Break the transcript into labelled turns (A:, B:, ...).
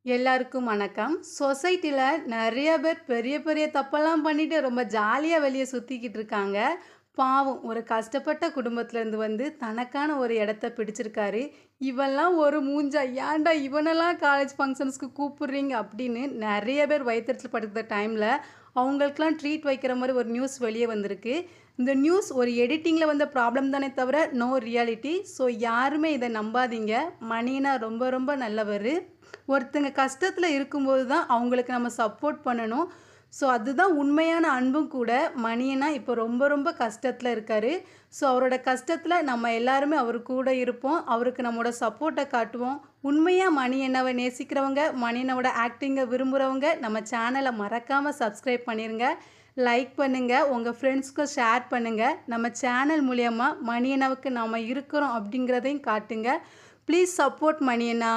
A: எல்லாருக்கும் வணக்கம். சொசைட்டில நெறைய பேர் பெரிய பெரிய தப்பெல்லாம் பண்ணிட்டு ரொம்ப ஜாலியா வெளிய சுத்திக்கிட்டு இருக்காங்க. பாவம் ஒரு கஷ்டப்பட்ட குடும்பத்திலேருந்து வந்து தனக்கான ஒரு இடத்த பிடிச்சிருக்காரு. இவன்லாம் ஒரு மூஞ்சா, ஏன்டா இவனெல்லாம் காலேஜ் ஃபங்ஷன்ஸ்க்கு கூப்பிடுறீங்க அப்படின்னு நெறைய பேர் வயித்தெரிச்சல் படுத்துற டைம்ல அவங்களுக்கெல்லாம் ட்ரீட் வைக்கிற மாரி ஒரு நியூஸ் வெளிய வந்திருக்கு. இந்த நியூஸ் ஒரு எடிட்டிங்ல வந்த ப்ராப்ளம் தானே தவிர, நோ ரியாலிட்டி. ஸோ யாருமே இத நம்பாதீங்க. மணினா ரொம்ப ரொம்ப நல்லவரு. ஒருத்தங்க கஷ்டத்துல இருக்கும்போது தான் அவங்களுக்கு நம்ம சப்போர்ட் பண்ணணும். ஸோ அதுதான் உண்மையான அன்பும் கூட. மணி அண்ணா இப்போ ரொம்ப ரொம்ப கஷ்டத்துல இருக்காரு. ஸோ அவரோட கஷ்டத்துல நம்ம எல்லாருமே அவரு கூட இருப்போம். அவருக்கு நம்மோட சப்போர்ட்ட காட்டுவோம். உண்மையா மணி அண்ணாவ நேசிக்கிறவங்க, மணி அண்ணாவோட ஆக்டிங்க விரும்புறவங்க நம்ம சேனல மறக்காம சப்ஸ்கிரைப் பண்ணிருங்க. லைக் பண்ணுங்க. உங்க ஃப்ரெண்ட்ஸ்க்கும் ஷேர் பண்ணுங்க. நம்ம சேனல் மூலியமா மணி அண்ணாவுக்கு நாம இருக்கிறோம் அப்படிங்கிறதையும் காட்டுங்க. Please support Mani Anna.